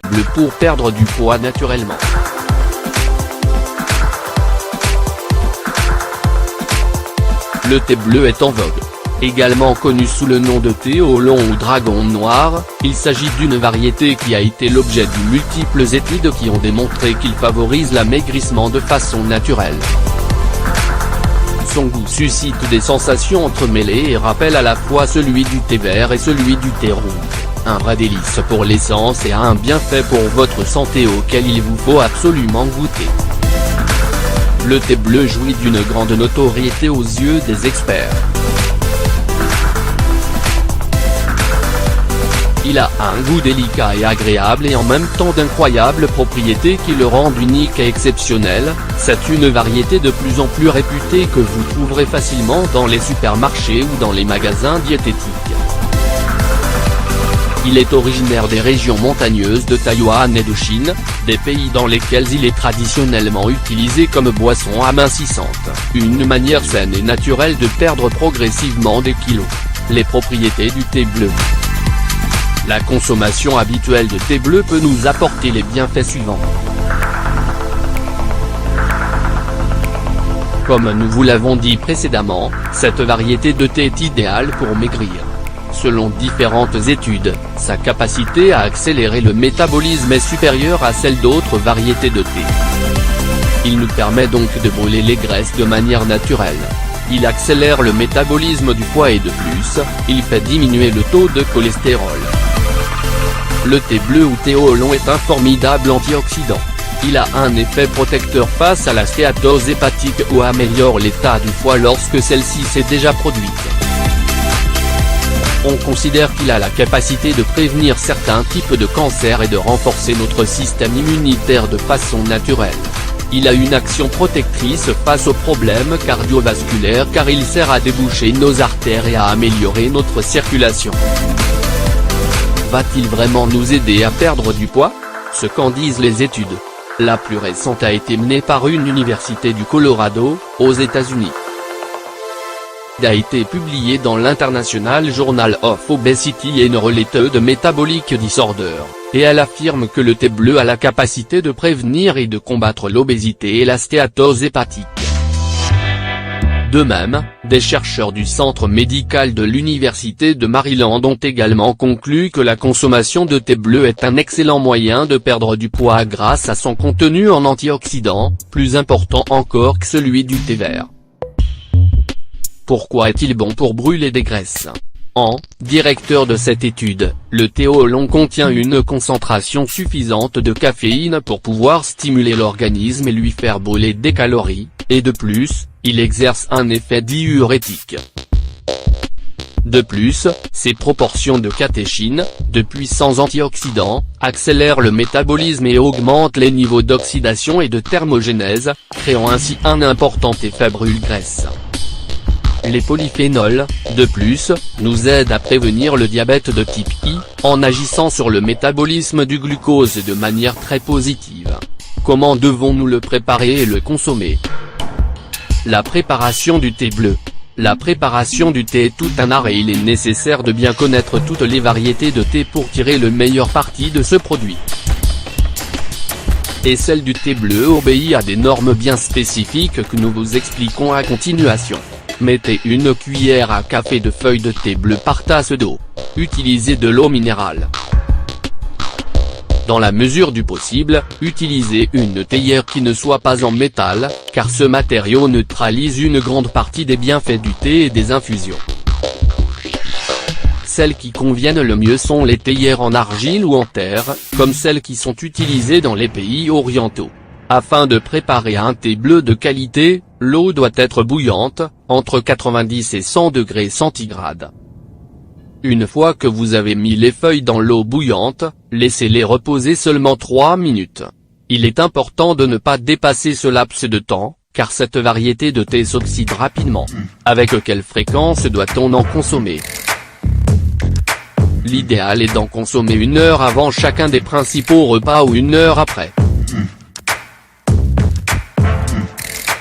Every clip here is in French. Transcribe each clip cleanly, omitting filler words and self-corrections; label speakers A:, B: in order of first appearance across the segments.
A: Bleu pour perdre du poids naturellement. Le thé bleu est en vogue. Également connu sous le nom de thé au long ou dragon noir, il s'agit d'une variété qui a été l'objet de multiples études qui ont démontré qu'il favorise l'amaigrissement de façon naturelle. Son goût suscite des sensations entremêlées et rappelle à la fois celui du thé vert et celui du thé rouge. Un vrai délice pour l'essence et a un bienfait pour votre santé auquel il vous faut absolument goûter. Le thé bleu jouit d'une grande notoriété aux yeux des experts. Il a un goût délicat et agréable et en même temps d'incroyables propriétés qui le rendent unique et exceptionnel. C'est une variété de plus en plus réputée que vous trouverez facilement dans les supermarchés ou dans les magasins diététiques. Il est originaire des régions montagneuses de Taïwan et de Chine, des pays dans lesquels il est traditionnellement utilisé comme boisson amincissante, une manière saine et naturelle de perdre progressivement des kilos. Les propriétés du thé bleu. La consommation habituelle de thé bleu peut nous apporter les bienfaits suivants. Comme nous vous l'avons dit précédemment, cette variété de thé est idéale pour maigrir. Selon différentes études, sa capacité à accélérer le métabolisme est supérieure à celle d'autres variétés de thé. Il nous permet donc de brûler les graisses de manière naturelle. Il accélère le métabolisme du foie et de plus, il fait diminuer le taux de cholestérol. Le thé bleu ou thé oolong est un formidable antioxydant. Il a un effet protecteur face à la stéatose hépatique ou améliore l'état du foie lorsque celle-ci s'est déjà produite. On considère qu'il a la capacité de prévenir certains types de cancers et de renforcer notre système immunitaire de façon naturelle. Il a une action protectrice face aux problèmes cardiovasculaires car il sert à déboucher nos artères et à améliorer notre circulation. Va-t-il vraiment nous aider à perdre du poids? Ce qu'en disent les études. La plus récente a été menée par une université du Colorado, aux États-Unis. A été publié dans l'International Journal of Obesity and Related Metabolic Disorders, et elle affirme que le thé bleu a la capacité de prévenir et de combattre l'obésité et la stéatose hépatique. De même, des chercheurs du Centre médical de l'Université de Maryland ont également conclu que la consommation de thé bleu est un excellent moyen de perdre du poids grâce à son contenu en antioxydants, plus important encore que celui du thé vert. Pourquoi est-il bon pour brûler des graisses? Directeur de cette étude, le thé oolong contient une concentration suffisante de caféine pour pouvoir stimuler l'organisme et lui faire brûler des calories, et de plus, il exerce un effet diurétique. De plus, ses proportions de catéchine, de puissants antioxydants, accélèrent le métabolisme et augmentent les niveaux d'oxydation et de thermogénèse, créant ainsi un important effet brûle-graisse. Les polyphénols, de plus, nous aident à prévenir le diabète de type I, en agissant sur le métabolisme du glucose de manière très positive. Comment devons-nous le préparer et le consommer? La préparation du thé bleu. La préparation du thé est tout un art et il est nécessaire de bien connaître toutes les variétés de thé pour tirer le meilleur parti de ce produit. Et celle du thé bleu obéit à des normes bien spécifiques que nous vous expliquons à continuation. Mettez une cuillère à café de feuilles de thé bleu par tasse d'eau. Utilisez de l'eau minérale. Dans la mesure du possible, utilisez une théière qui ne soit pas en métal, car ce matériau neutralise une grande partie des bienfaits du thé et des infusions. Celles qui conviennent le mieux sont les théières en argile ou en terre, comme celles qui sont utilisées dans les pays orientaux. Afin de préparer un thé bleu de qualité, l'eau doit être bouillante, entre 90 et 100 degrés centigrades. Une fois que vous avez mis les feuilles dans l'eau bouillante, laissez-les reposer seulement 3 minutes. Il est important de ne pas dépasser ce laps de temps, car cette variété de thé s'oxyde rapidement. Avec quelle fréquence doit-on en consommer? L'idéal est d'en consommer 1 heure avant chacun des principaux repas ou 1 heure après.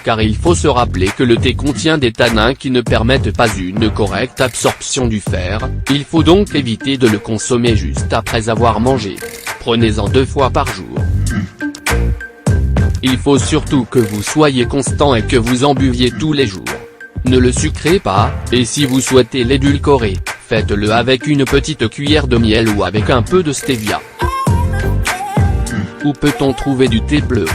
A: car il faut se rappeler que le thé contient des tanins qui ne permettent pas une correcte absorption du fer, il faut donc éviter de le consommer juste après avoir mangé. Prenez-en 2 fois par jour. Il faut surtout que vous soyez constant et que vous en buviez tous les jours. Ne le sucrez pas, et si vous souhaitez l'édulcorer, faites-le avec une petite cuillère de miel ou avec un peu de stevia. Où peut-on trouver du thé bleu?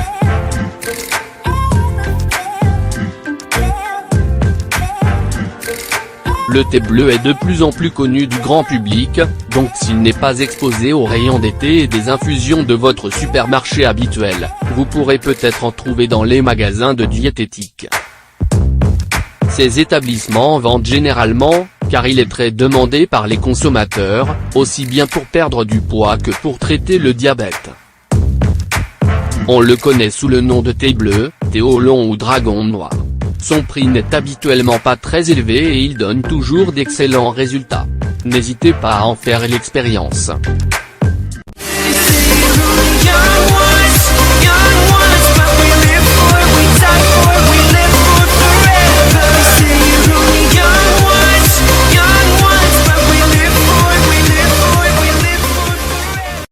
A: Le thé bleu est de plus en plus connu du grand public, donc s'il n'est pas exposé aux rayons des thés et des infusions de votre supermarché habituel, vous pourrez peut-être en trouver dans les magasins de diététique. Ces établissements en vendent généralement, car il est très demandé par les consommateurs, aussi bien pour perdre du poids que pour traiter le diabète. On le connaît sous le nom de thé bleu, thé Oolong ou dragon noir. Son prix n'est habituellement pas très élevé et il donne toujours d'excellents résultats. N'hésitez pas à en faire l'expérience.